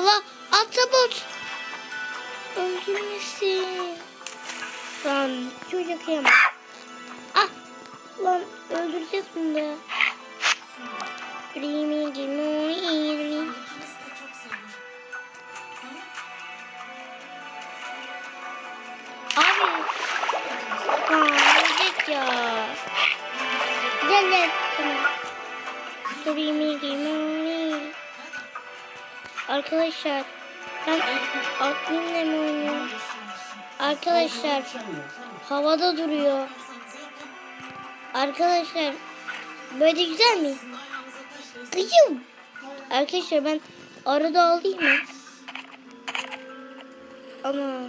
Allah atabot. Öldürmesin. Lan çocuk yemem. Ah lan öldüreceğiz bunu da. Rimi gibi. Abi. Ölecek ya. Gel. Tamam. Rimi gibi. Arkadaşlar ben adminle mi oynuyorum? Arkadaşlar havada duruyor. Arkadaşlar böyle güzel mi? Kıyım. Arkadaşlar ben arada alayım mı? Ama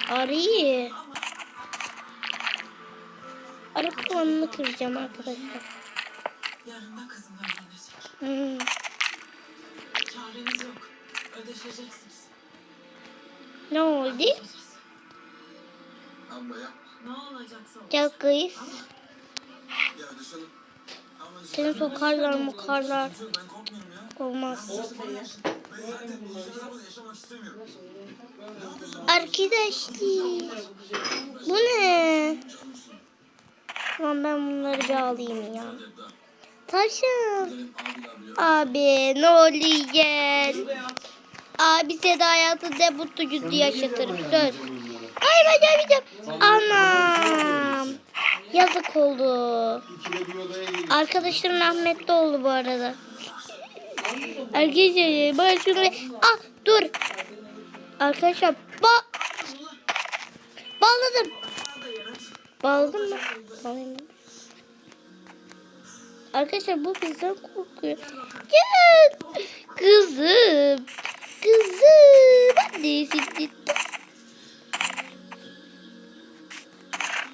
arıyı arı kovanını kıracağım arkadaşlar. Yarın da kızımla evlenecek. Çareniz yok. Ödeşeceksiniz. Ne oldu? Abla yapma. Ne olacaksa olsun. Gel kıyız. Ya dışarı. Seni sokarlar mı karlar? Ben korkmuyorum ya. Olmaz. Ben zaten bu arabada yaşamak istemiyorum. Arkadaşlar bu ne? Tamam ben bunları bir alayım ya. Taşın. Abi ne oluyor? Abi size de hayatında mutlu cüzdü yaşatırım söz. Ay ben gelmeyeceğim. Anam. Yazık oldu. Arkadaşlarım rahmetli oldu bu arada. Arkadaşlar ben şunu... Ah dur. Arkadaşlar bağladım. Bağladım mı? Bağlayayım. Arkadaşlar bu bizden korkuyor. Gel. Kızım. Neredesin?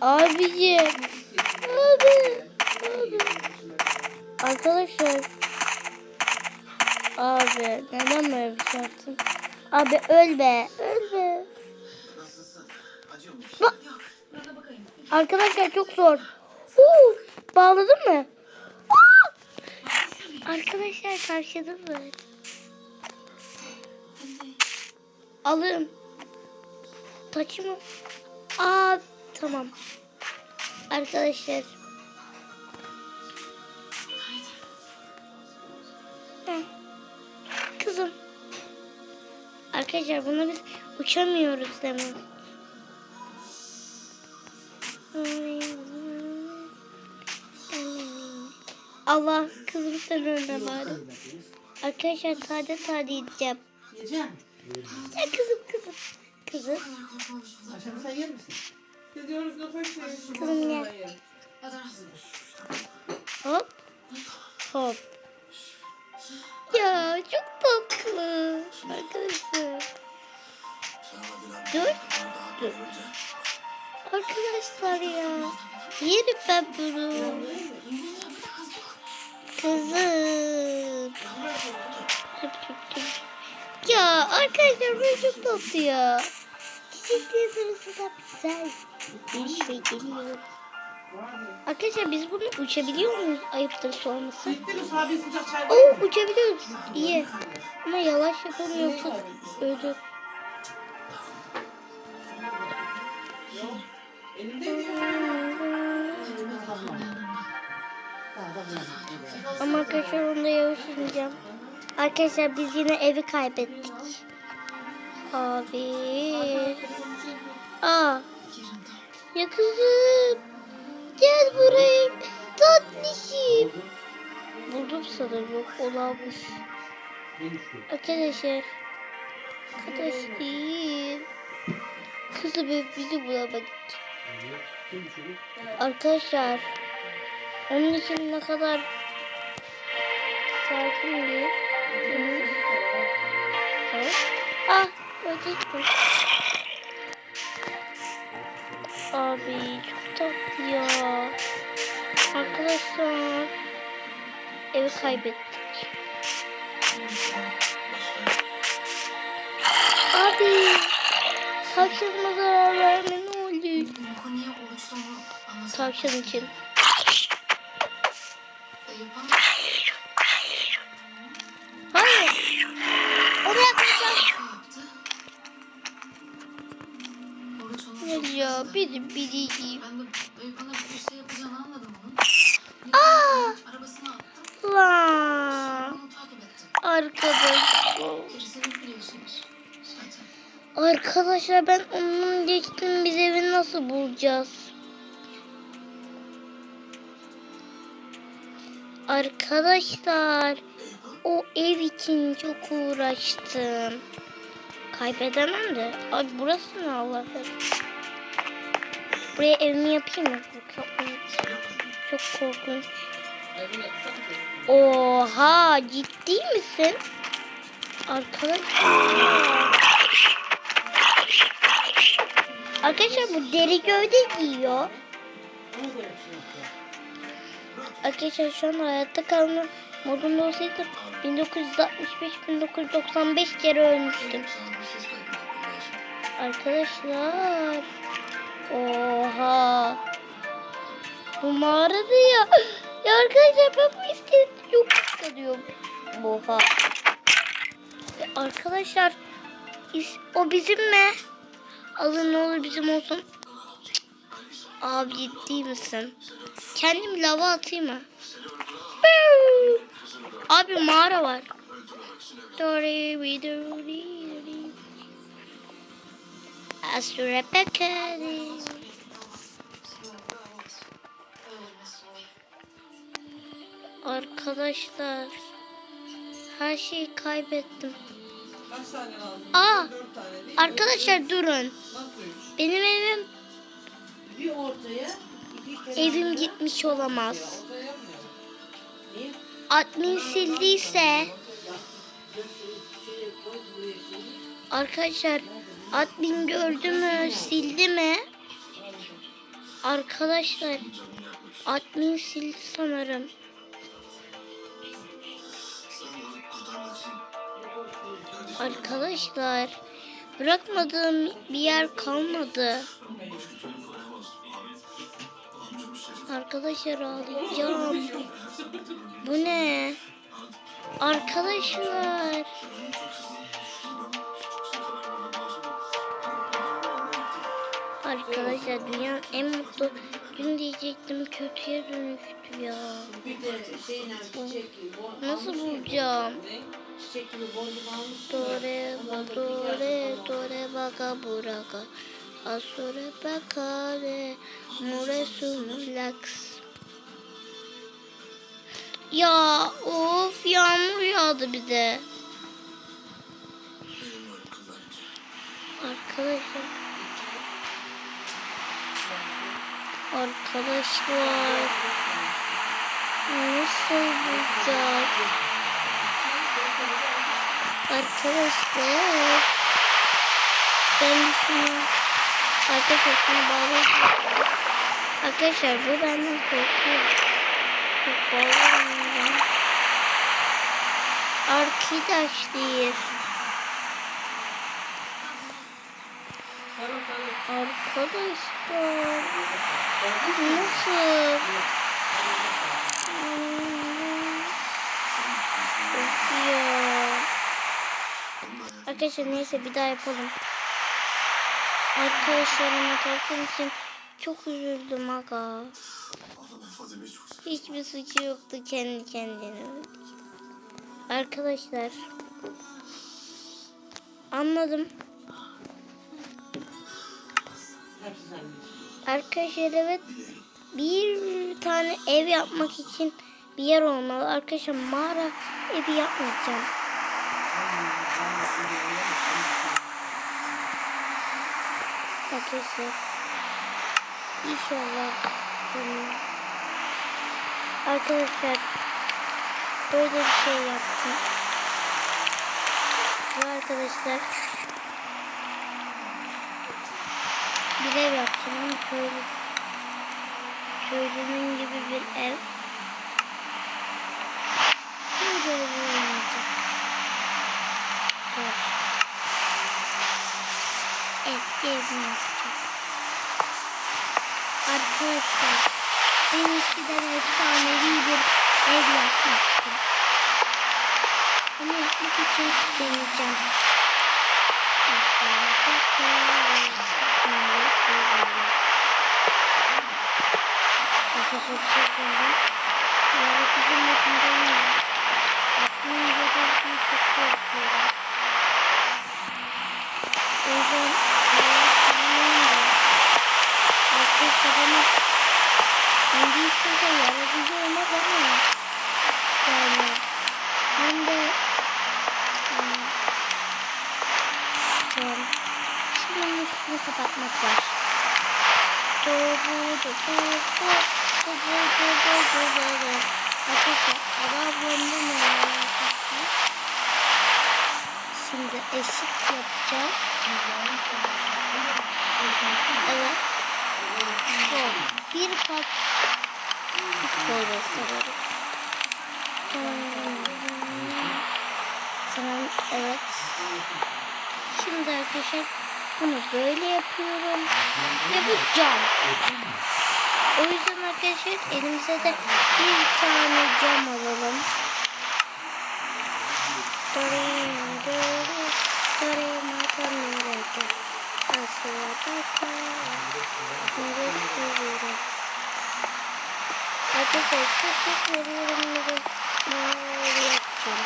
Abiciğim. Abi. Arkadaşlar. Abi neden böyle bir şey yaptın? Abi ölme. Bak. Arkadaşlar çok zor. Bağladın mı? Arkadaşlar karşıladım mı? Alırım. Taçımı. Tamam. Arkadaşlar. Kızım. Arkadaşlar bunu biz uçamıyoruz demek. Allah kızım sen önüne bari. Arkadaşlar sade yiyeceğim. Yiyeceğim. Ya kızım. Akşam sen yer misin? Gidiyoruz da koş. Kızım gel. Hop. Ya çok tatlı. Arkadaşlar. Dur. Arkadaşlar ya. Yerim ben bunu. Kızım. Ya arkadaşlar böyle çok tatlı ya. Çiçeklerin sırası da güzel. Bir şey geliyor. Arkadaşlar biz bunu uçabiliyor muyuz? Ayıptır sorması. Uçabiliyoruz. İyi. Ama yavaş yapalım yoksa ölür. Ama arkadaşlar onda yavaş ineceğim. Arkadaşlar biz yine evi kaybettik. Abi. Ya kızım. Gel buraya. Tatlışım. Buldum sanırım. Yok olanmış. Arkadaşlar. Kızım bizi bulamadık. Arkadaşlar. Onun için ne kadar sakin bir. Ölecektim. Abi çok tatlı ya. Arkadaşlar. Evi kaybettik. Abi. Tavşanıma zarar verme ne olur. Tavşan için. Hayır. Benim bileceğim. Ben de bana bir şey yapacağını anladım onun. Arabasına attım. Lan. Onu takip ettim. Arkadaşlar. Gerisini biliyorsunuz zaten. Arkadaşlar ben onun geçtim. Biz evi nasıl bulacağız? Arkadaşlar. O ev için çok uğraştım. Kaybedemem de. Abi burası ne Allah'ım? Buraya evimi yapayım mı? Çok korkunç. Oha, ciddi misin? Arkadaşlar bu deri gövde giyiyor. Arkadaşlar şu an hayatta kalma modunda olsaydım 1965-1995 kere ölmüştüm. Arkadaşlar. Oha. Bu mağarada ya. Ya arkadaşlar ben bu iskeleti çok kıskanıyorum. Oha. Arkadaşlar o bizim mi? Alın ne olur bizim olsun. Abi ciddi misin? Kendim lava atayım mı? Abi mağara var. Asura Bakari. Arkadaşlar her şeyi kaybettim. Kaç tane lazım? Aa, 4 tane değil mi? arkadaşlar durun. Nasıl 3? Benim evim Bir ortaya, iki kenarda. evim gitmiş olamaz. Ortaya yapmayalım. Niye? Admin sildiyse arkadaşlar admin gördü mü sildi mi? Arkadaşlar admin sildi sanırım. Arkadaşlar bırakmadığım bir yer kalmadı. Arkadaşlar ağlayacağım. Bu ne? Arkadaşlar. Arkadaşlar dünyanın en mutlu gün diyecektim, kötüye dönüştü ya. Bir de şeyle çiçek. Nasıl bulacağım? Çiçek gibi boncuk almış. Dore baka buraka. Asure bakare muresumulax. Ya of, yağmur yağdı bir de. Arkadaşlar. Nasıl bulacağız? Arkadaşlar. Ben şunu... Arkadaşlar şunu bağlayacağım. Arkadaşlar bu benden korkuyor. Çok bağlayacağım. Arkadaşlar. Arkadaşlar. Nasıl? Of ya. Arkadaşlar neyse bir daha yapalım. Arkadaşlarıma tartım için çok üzüldüm aga. Hiçbir suçu yoktu, kendi kendine öldü. Arkadaşlar. Anladım. Arkadaşlar evet, bir tane ev yapmak için bir yer olmalı. Arkadaşlar mağara evi yapmayacağım. Arkadaşlar İnşallah. Arkadaşlar böyle bir şey yaptım. Ve arkadaşlar bir ev yaptım. Köylünün gibi bir ev. Böyle olmayacak. Eski evimi yapacağız. Arkadaşlar ben eskiden efsanevi bir ev yapmıştım. Bunu yapmak için deneyeceğim. Arkadaşlar bir şey söyleyeyim. Yaratıcı modundayım ya. Aklım yaratıcıyı çok korkuyorum. O yüzden arkadaşlar ama kendi içinde yaratıcı olmaz ama yani hem de şimdi üstünü kapatmak var. Arkadaşlar arabamda ne var? Şimdi eşit yapacağız. Evet. Bir kat böyle sararım. Tamam, evet. Şimdi arkadaşlar bunu böyle yapıyorum. Ve bu cam. O yüzden arkadaşlar elimize de bir tane cam alalım. Arkadaşlar şu veriyorum ve mavi yapacağım.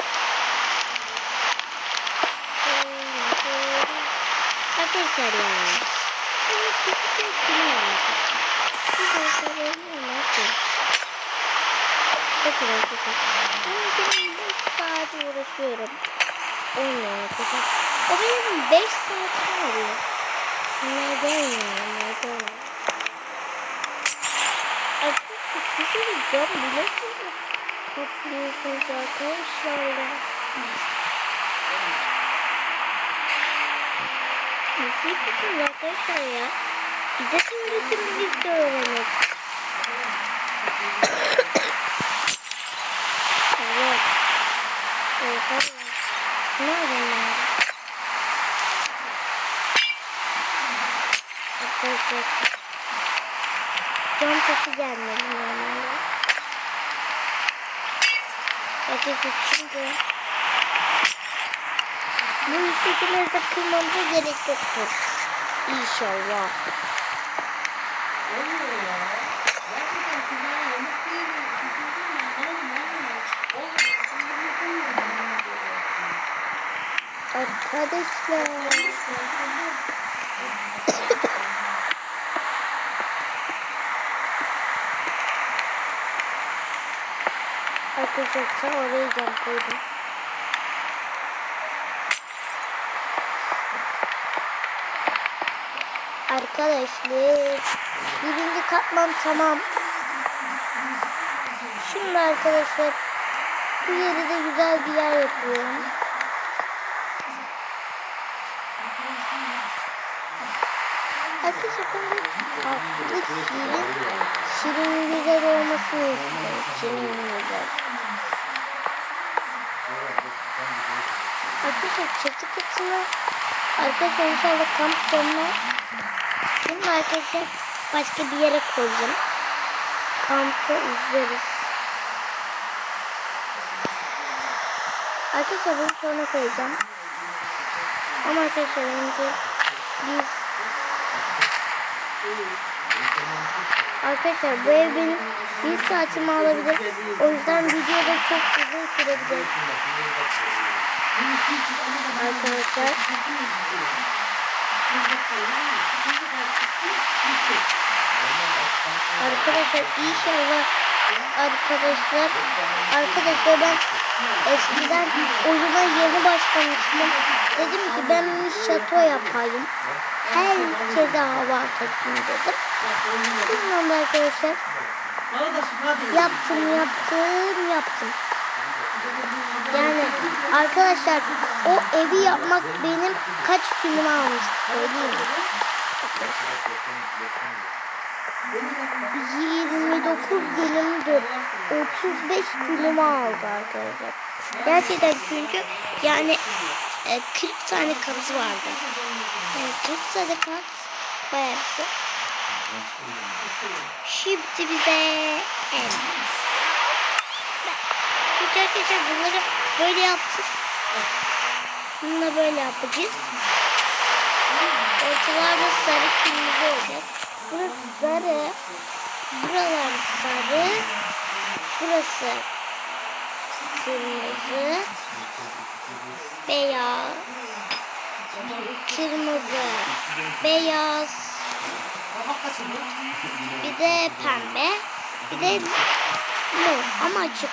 Arkadaşlar yani. Evet, küçük bir bakın arkadaşlar. Ben 5 saat uğraşıyorum. Onunla arkadaşlar. O benim 5 saatimi alıyor. Neden yani? Neden? Arkadaşlar size bir cam biliyorsunuz. Kapıyorsunuz arkadaşlar ya. Nasıl yapıyorsunuz arkadaşlar ya? Bize öğretin biz de öğrenelim. Evet. Oha. Ne öğrenelim? Arkadaşlar. Cam sesi gelmedi normalde. Arkadaşlar şimdi bu üsttekileri de kırmamıza gerek yoktur. İnşallah. Arkadaşlar. Arkadaşlar oraya cam koydum. Arkadaşlar birinci katman tamam. Şimdi arkadaşlar bu yeri de güzel bir yer yapıyorum. Arkadaşlar ben tatlı şirin güzel olmasını istiyorum. Şirin güzel. Arkadaşlar çatı katına arkadaşlar inşallah kamp sonuna şimdi arkadaşlar başka bir yere koyacağım. Kampı izleriz. Arkadaşlar bunu sonra koyacağım. Ama arkadaşlar önce biz arkadaşlar bu ev benim bir saatimi alabilir. O yüzden videoda çok uzun sürebilir. Arkadaşlar inşallah arkadaşlar ben eskiden oyuna yeni başlamıştım. Dedim ki ben bir şato yapayım. Herkese hava atayım dedim. Şimdi arkadaşlar yaptım. Yani arkadaşlar o evi yapmak benim kaç günümü almıştı söyleyeyim mi? 29 günümdür. 35 günümü aldı arkadaşlar. Gerçekten çünkü yani 40 tane katı vardı. Yani 40 tane kat bayağı bir. Şimdi bize çünkü arkadaşlar bunları böyle yaptık. Bununla böyle yapacağız. Ortalarda sarı kırmızı olacak. Burası sarı. Buralar sarı. Burası kırmızı. Beyaz. Kırmızı. Beyaz. Bir de pembe. Bir de mor ama açık.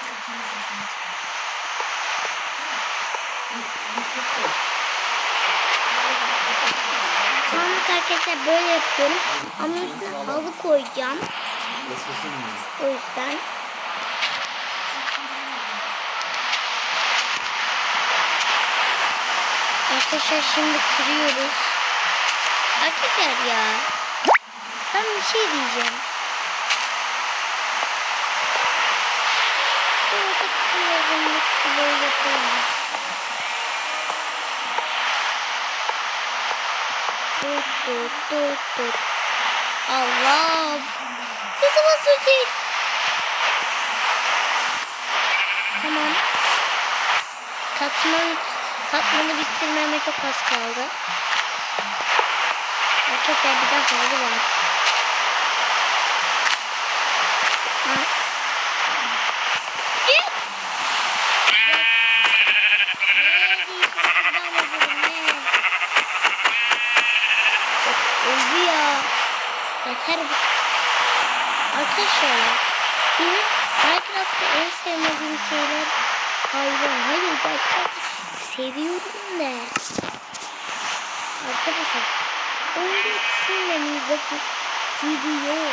Tamam arkadaşlar böyle yapıyorum. Ama üstüne halı koyacağım. O yüzden. Arkadaşlar şimdi kırıyoruz. Arkadaşlar ya. Ben bir şey diyeceğim. Şöyle kapısını böyle yapalım. Tut. Allah. Kızım basacak. Tamam. Katmanı bitirmeme çok az kaldı. Arkadaşlar bir daha fazla var. Öldü ya. Yeter bu. Arkadaşlar benim Minecraft'ta en sevmediğim şeyler hayvan. Hayır gerçekten seviyorum da. Arkadaşlar önce sinirlerinize gidiyor.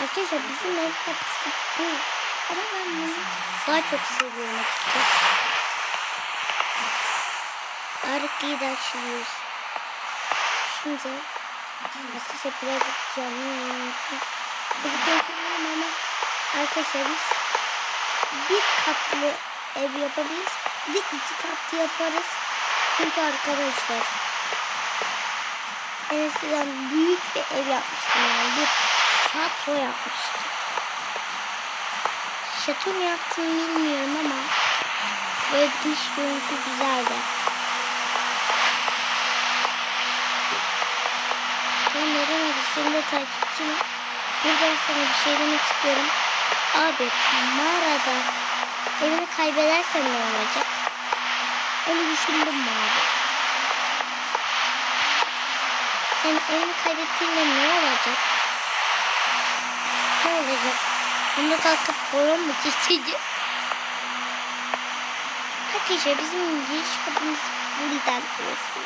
Arkadaşlar bizim ev kapısı bu. Ama ben bunu daha çok seviyorum açıkçası. Arkayı da açıyoruz. Şimdi arkadaşlar birazcık canlı yayınlayacağım. Ama arkadaşlar biz bir katlı ev yapabiliriz. Bir de 2 katlı yaparız. Çünkü arkadaşlar ben eskiden büyük bir ev yapmıştım yani. Bir şato yapmıştım. Şato mu yaptım bilmiyorum ama böyle dış görüntü güzeldi. Ben neden abi senin de takipçim. Buradan sana bir şey demek istiyorum. Abi mağarada evini kaybedersen ne olacak? Onu düşündüm mü abi? Yani evini kaybettiğinde ne olacak? Ne olacak? Bunda kalkıp boyun mu çizeceğim? Arkadaşlar bizim giriş kapımız buradan olsun.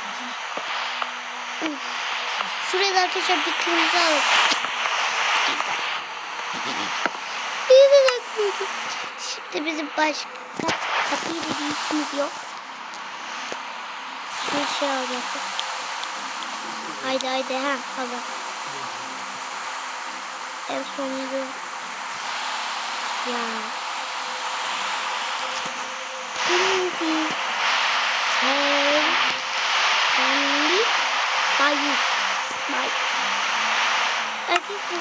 Şuraya da arkadaşlar bir kırmızı alalım. Şimdi bizim başka kapıyla bir işimiz yok. Bir şey alacaktık. Haydi ha hala. En sonunda ya. Kırmızı. Sen. Kendi. Bayır. Arkadaşlar.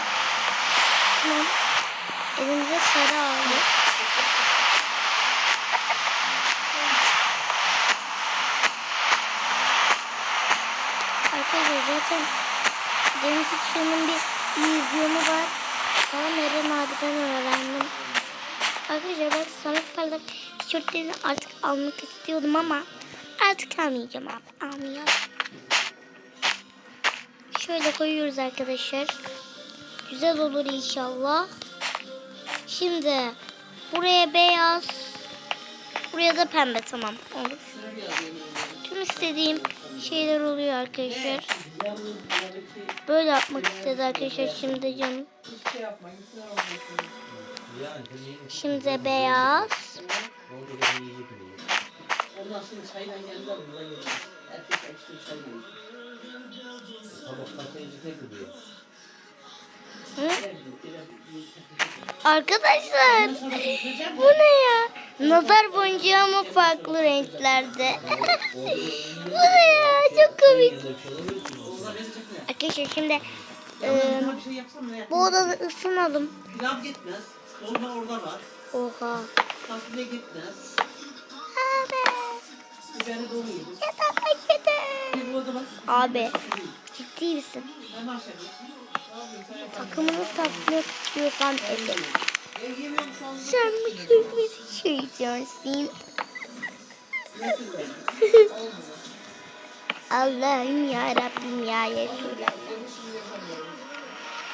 Tamam. Elimize sarı aldık. Arkadaşlar zaten Deniz Uçuşu'nun bir vizyonu var. Sonra Eren abiden öğrendim. Arkadaşlar ben sanat parlak tişörtlerini artık almak istiyordum ama artık almayacağım abi. Almayacağım. Şöyle koyuyoruz arkadaşlar. Güzel olur inşallah. Şimdi buraya beyaz, buraya da pembe, tamam olur. Tüm istediğim şeyler oluyor arkadaşlar. Böyle yapmak istedi arkadaşlar şimdi canım. Şimdi beyaz. Hı? Arkadaşlar bu ne ya? Nazar boncuğu ama farklı renklerde. Bu ne ya? Çok komik. Arkadaşlar şimdi bu odada ısınalım. Pilav gitmez. Dolma orada var. Oha. Fasulye gitmez. Biberi dolu yedim. Yeter. Bir bu odama. Abi ciddi misin? Ben maşallah. Takımını satmak istiyorsan edelim. Yemiyorum şu anda. Sen mi kırmızı şey diyorsun? Allah'ım ya Rabbim ya Resulallah.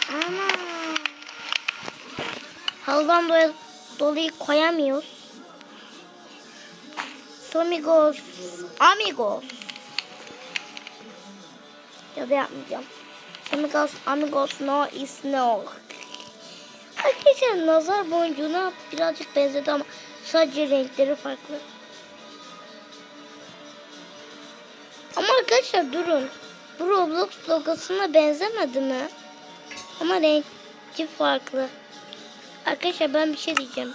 Ama halıdan dolayı koyamıyoruz. Somigos, amigos. Ya da yapmayacağım. Somigos, amigos, no is no. Arkadaşlar nazar boncuğuna birazcık benzedi ama sadece renkleri farklı. Ama arkadaşlar durun. Bu Roblox logosuna benzemedi mi? Ama rengi farklı. Arkadaşlar ben bir şey diyeceğim.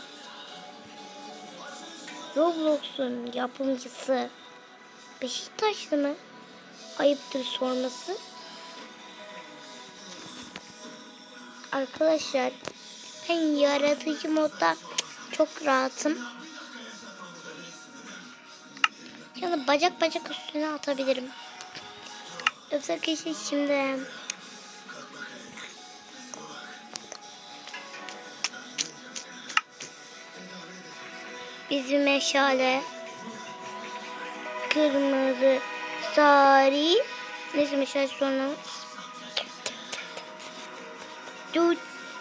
Roblox'un yapımcısı Beşiktaşlı mı? Ayıptır sorması. Arkadaşlar ben yaratıcı modda çok rahatım. Yani bacak üstüne atabilirim. Yoksa kişi şimdi bizim meşale kırmızı sarı neyse meşale sonra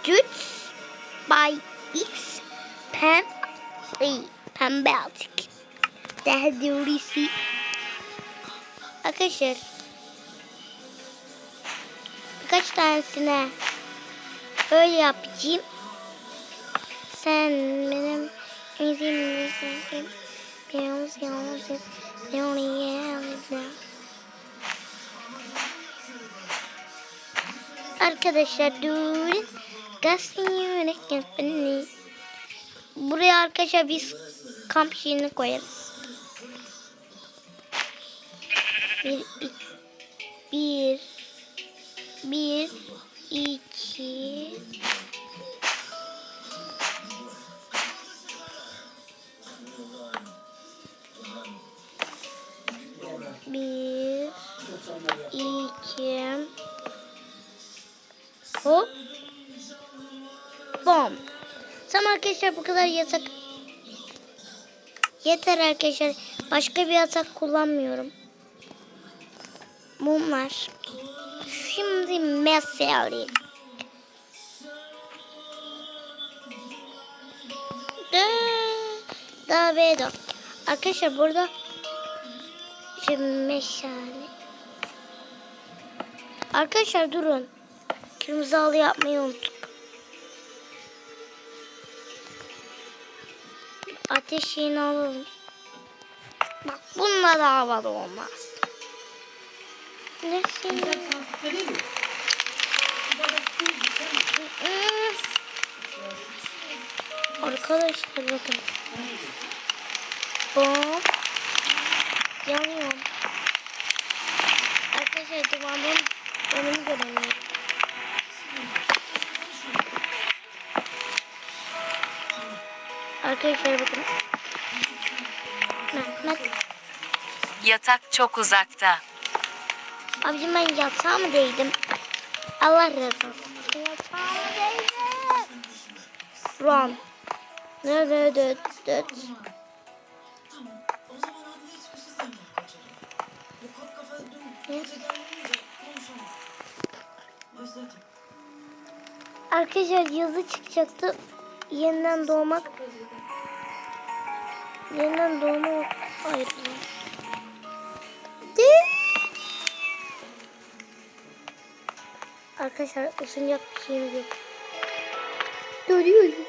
Düt by X pembe artık. Daha doğrusu arkadaşlar birkaç tanesine öyle yapacağım. Sen benim arkadaşlar dur. Buraya arkadaşlar biz kamp şeyini koyarız. Bir, iki, hop, bom. Tamam arkadaşlar bu kadar yatak. Yeter arkadaşlar. Başka bir yatak kullanmıyorum. Mumlar. Şimdi mesele. Da. Arkadaşlar burada şimdi meşale. Arkadaşlar durun. Kırmızı halı yapmayı unuttuk. Ateşini alalım. Bak bununla da havalı olmaz. Ne şimdi? Arkadaşlar bakın. Bom. Yanıyorum. Arkadaşlar dumanın önümü göremiyorum. Arkadaşlar bakın. Yatak çok uzakta. Abicim ben yatağa mı değdim? Allah razı olsun. Yatağa mı değdim? Run. Nerede? Arkadaşlar yazı çıkacaktı. Yeniden doğmak hayır. Arkadaşlar ısınacak bir şeyimiz yok. Dönüyorum.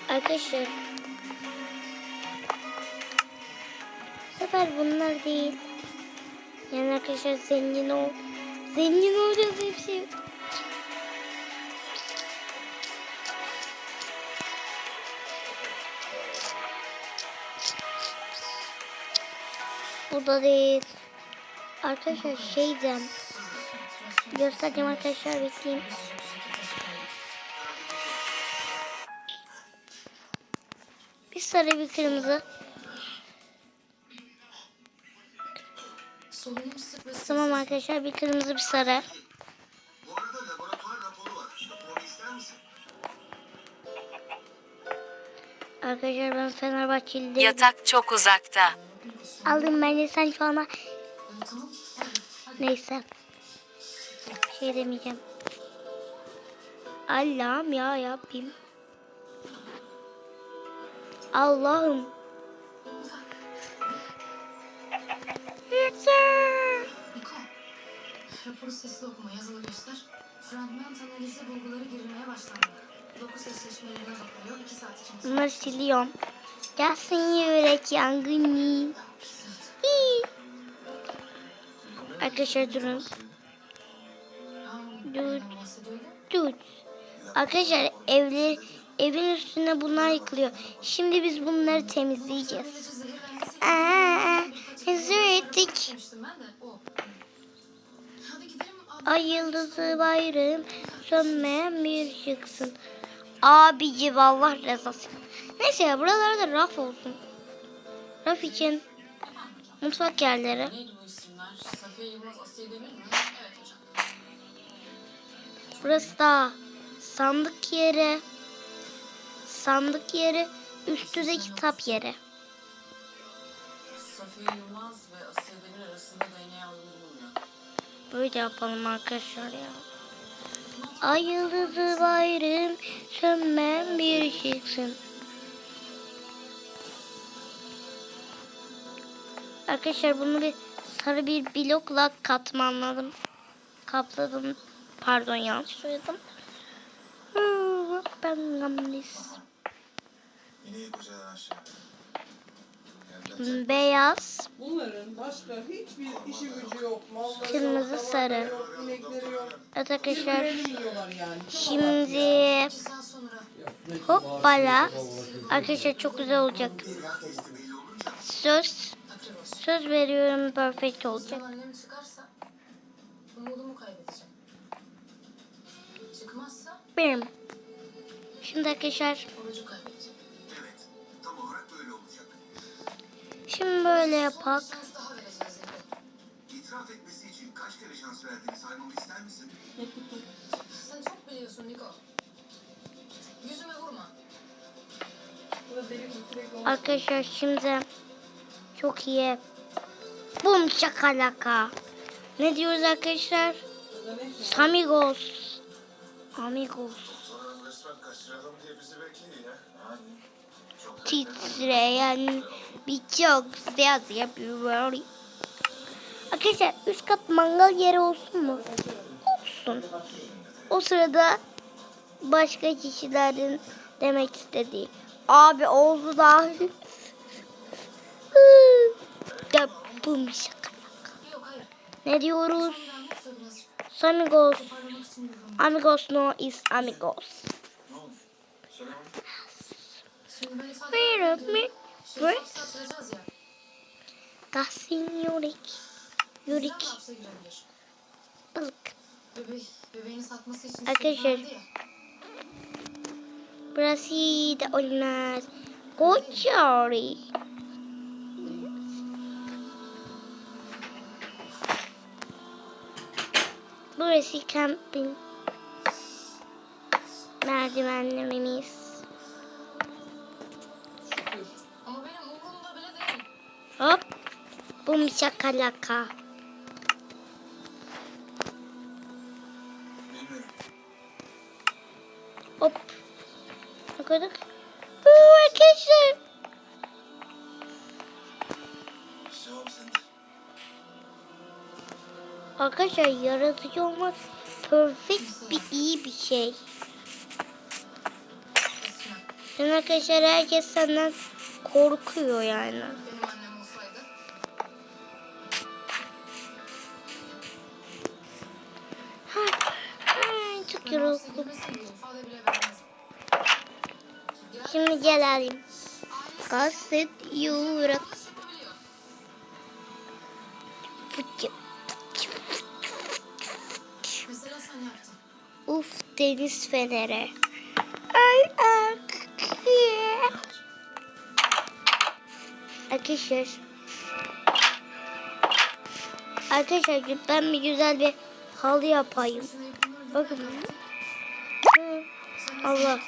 Arkadaşlar bu sefer bunlar değil. Yani arkadaşlar zengin olacağız diye bir şey yok. Bu da değil. Arkadaşlar şeyden göstereceğim arkadaşlar, bekleyin. Bir sarı bir kırmızı. Solunum sık ve Tamam arkadaşlar, bir kırmızı bir sarı. Bu arada laboratuvar raporu var. Raporu ister misin? Arkadaşlar ben Fenerbahçeli değilim. Yatak çok uzakta. Aldım ben de, sen şu ana tamam. neyse. Şey demeyeceğim. Allah'ım ya yapayım. Allah'ım. Yeter. Niko. Raporu sesli okuma, yazılı göster. Fragment analizi bulguları girilmeye başlandı. Dokuz eşleşmelerine bakılıyor. 2 saat için. Bunları siliyorum. Gelsin yürek yangını. Hii. Arkadaşlar durun. Dur. Dur. Arkadaşlar evin üstüne bunlar yıkılıyor. Şimdi biz bunları temizleyeceğiz. Hazır ettik. Demiştim ben de. O. Hadi gidelim. Ay yıldızı bayrağım sönmeyen bir ışıksın. Abici vallahi rızası. Neyse ya, buralarda raf olsun. Raf için mutfak yerleri. Neydi bu isimler? Safiye Yılmaz, Asiye Demir mi? Evet hocam. Burası da sandık yeri. Sandık yeri, üstü de kitap yeri. Safiye Yılmaz ve Asiye Demir arasında DNA alınır bulunuyor. Böyle yapalım arkadaşlar ya. Ay yıldızı bayrağım sönmeyen bir ışıksın. Arkadaşlar bunu bir sarı bir blokla katmanladım. Kapladım. Pardon, yanlış söyledim. Ben gamlis. Yine kocadan aşağı. Beyaz, Bunların başka hiçbir işi gücü yok. Malları kırmızı, yok, sarı. tavukları yok, inekleri yok. Evet arkadaşlar. Birbirlerini yiyorlar yani. Şimdi 2 saat sonra. hoppala. Arkadaşlar çok güzel olacak. Söz veriyorum, perfect olacak. Annem çıkarsa umudumu kaybedeceğim. Çıkmazsa Benim. Şimdi arkadaşlar, orucu kaybedeceğim. Evet. Tam olarak böyle olacak. şimdi böyle yapak. Şans daha vereceğiz dedi. İtiraf etmesi için kaç kere şans verdiğini saymamı ister misin? Sen çok biliyorsun Niko. Yüzüme vurma. Bu da deli gibi sürekli onu- Arkadaşlar şimdi çok iyi. Bum şakalaka. Ne diyoruz arkadaşlar? Bu da ne? Samigos. Amigos. Sonra resmen kaçıralım diye bizi bekliyor ya. Yani çok Titreyen birçok ses yapıyor. Arkadaşlar üst kat mangal yeri olsun mu? Olsun. O sırada başka kişilerin demek istediği. Abi oldu dahil. Da bum şaka. Yok hayır. Ne diyoruz? Ben kısa biraz Samigos. parlamak için diyorum. Amigos no is amigos. Şimdi ben ifade Wait a minute. Şimdi saptıracağız ya. Gasin yorik. Bizden Yorik. de hapse girebilir. Balık. Bebeğini satması için Arkadaşlar. şey verdi ya. Burası da olmaz. Koçari. Burası kamping. Merdivenlerimiz. Ama benim umurumda bile değil. Hop. Bum şakalaka. bilmiyorum. Hop. Ne kadar? Bu arkadaşlar. Cevap sende. Arkadaşlar yaratıcı olmak perfect bir iyi bir şey. Eskiden. Yani arkadaşlar herkes senden korkuyor yani. Benim annem olsaydı. Ay, çok Ben yoruldum. hapse girmesin diye ifade bile vermez. Şimdi gelelim. Kastet yurak. Yapabiliyor. Fıçı. Uf, deniz feneri. Ay, arkadaşlar. Arkadaşlar ben bir güzel bir halı yapayım. Bakın. Allah.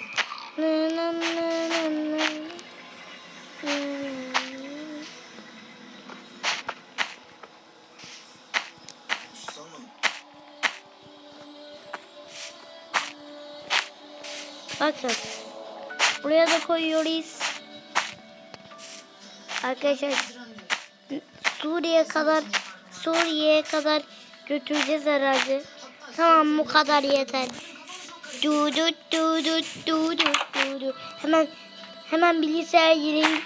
Sanmadım. Bakın. Buraya da koyuyoruz. Arkadaşlar Suriye'ye kadar götüreceğiz herhalde. Tamam, bu kadar yeter. Du du du du du du du du. Hemen bilgisayar gireyim.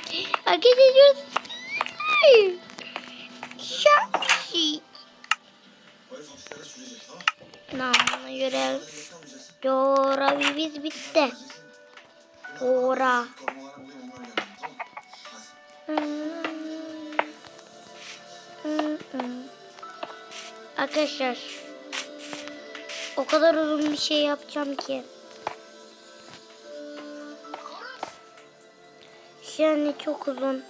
Arkadaşlar şapşik. O herif hapislerde sürecek, tamam. Namına göre Yakalanmayacaksın. görevimiz bitti. Ora. Korumalarına bulayım, onları göndereyim, tamam. Hadi. Arkadaşlar o kadar uzun bir şey yapacağım ki. Yani çok uzun.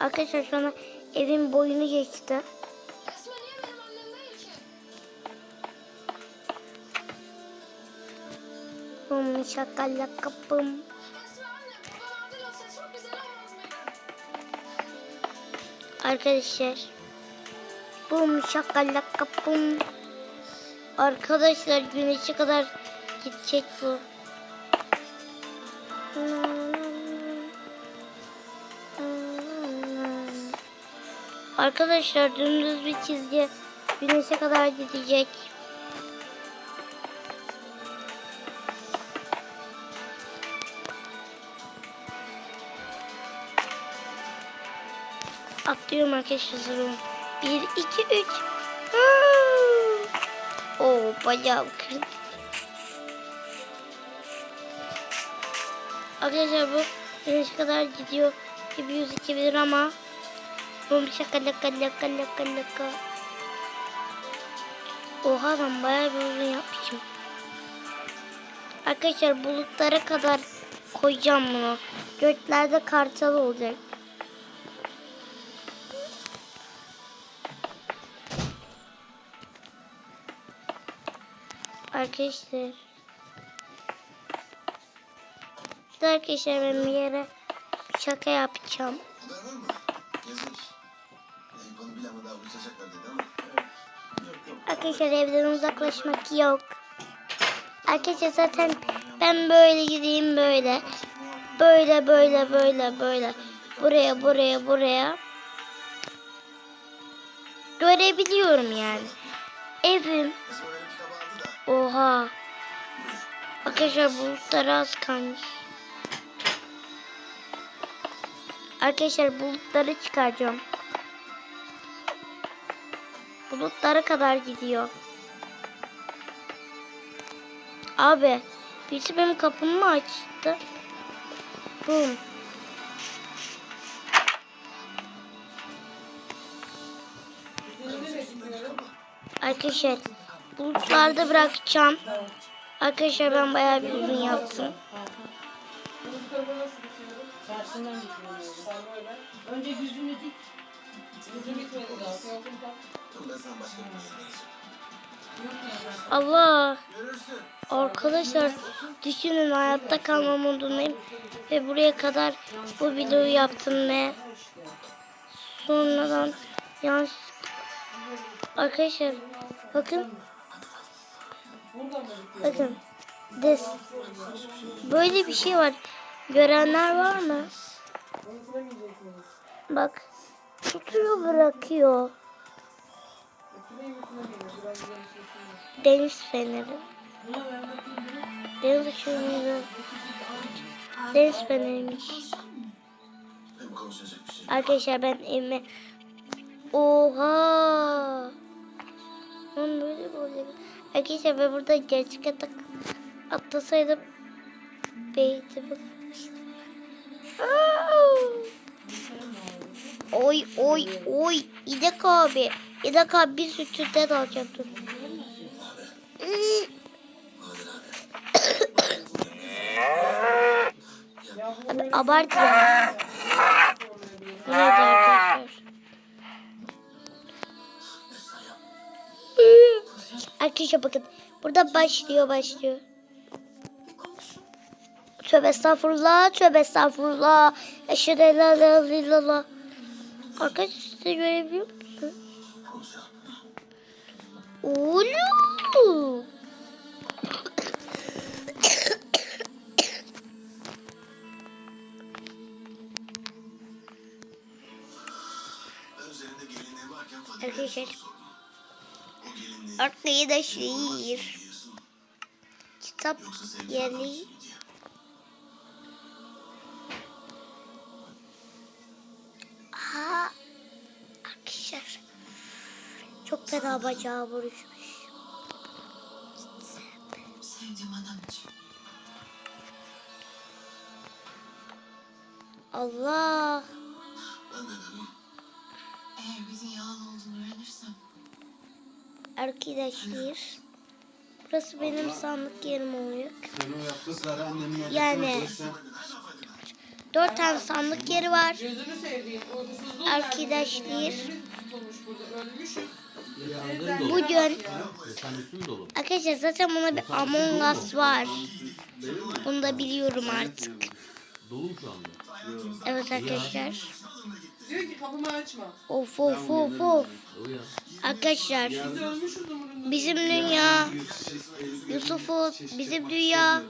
Arkadaşlar sonra evin boyunu geçti. Esma niye benim annem değil ki? Bum şakala kapım. Esma anne babam adil olsa çok güzel olmaz mıydı? Arkadaşlar. Bum şakala kapım. Arkadaşlar güneşe kadar gidecek bu. Arkadaşlar dümdüz bir çizgi güneşe kadar gidecek. Atlıyorum arkadaşlar. 1, 2, 3. Oo, bayağı kırdı. Arkadaşlar bu güneşe kadar gidiyor gibi gözükebilir ama bu şaka laka. Oha, ben bayağı bir uzun yapmışım. Arkadaşlar bulutlara kadar koyacağım bunu. Göklerde kartal olacak. Arkadaşlar. İşte arkadaşlar ben bir yere şaka yapacağım. Haber var mı? Yazmış. Bunu bilen daha uçacaklar dedi ama. Yok. Arkadaşlar evden uzaklaşmak yok. Arkadaşlar zaten ben böyle gideyim böyle. Böyle. Buraya. Görebiliyorum yani. Evim. Esma benim kitabı aldı da. Oha. Buyur. Arkadaşlar bulutlar az kalmış. Arkadaşlar bulutları çıkaracağım. Bulutlara kadar gidiyor. Abi birisi benim kapımı mı açtı? Bum. Arkadaşlar bulutlarda bırakacağım. Arkadaşlar ben bayağı bir uzun yaptım. Bu tarafa nasıl geçiyorum? Karşından geçiyorum. Sen böyle. Önce yüzünü dik. Yüzü bitmedi daha. Yok, Dur ben sana başka bir şey vereceğim. Allah. Görürsün. Arkadaşlar düşünün, hayatta kalma modundayım. Ve buraya kadar bu videoyu yaptım ve sonradan yanlış. Arkadaşlar bakın. Bakın. Böyle bir şey var. Görenler var mı? Bak. Tutuyor, bırakıyor. Deniz feneri. Deniz ışığıyla. Deniz feneriymiş. Benim konuşacak bir şey. Arkadaşlar ben evime... Oha! Lan böyle mi olacak? Arkadaşlar ben burada gerçek atlasaydım beytimi... Oy. İdek abi bir sütünden alacağım, dur. Abart ya. Evet arkadaşlar. Arkadaşlar bakın. Burada başlıyor. Tövbe estağfurullah. Tövbe estağfurullah. Eşhedü en la ilahe illallah. Arkadaşlar siz de görebiliyor musunuz? Oğlum. Ben üzerinde gelinliği varken Fadime Arkadaşlar. sordum. O gelinliği Arkadaşlar. giyiyorsun, Kitap yoksa sevgili yeri. adam için mi diye. Aha. Arkadaşlar. Çok fena bacağı vuruşmuş. Sevdiğim adam için. Allah. Ben de dedim. Eğer bizim yalan olduğunu öğrenirsem Arkadaşlar. Burası benim sandık yerim oluyor. Sen o yaptıkları annemin odasına Yani. koysan 4 tane sandık yeri var. Gözünü seveyim. Uykusuzluğun Arkadaşlar. Elimiz tutulmuş burada. Ölmüşüz. yandın dolu. Bugün Sen üstün dolu. arkadaşlar zaten buna bir Among Us var. Bunu da biliyorum artık. Dolu şu anda. Evet arkadaşlar. Diyor ki kapımı açma. Of. O ya. Arkadaşlar Biz ölmüşüz umurunda. bizim dünya Yusuf'u bizim dünya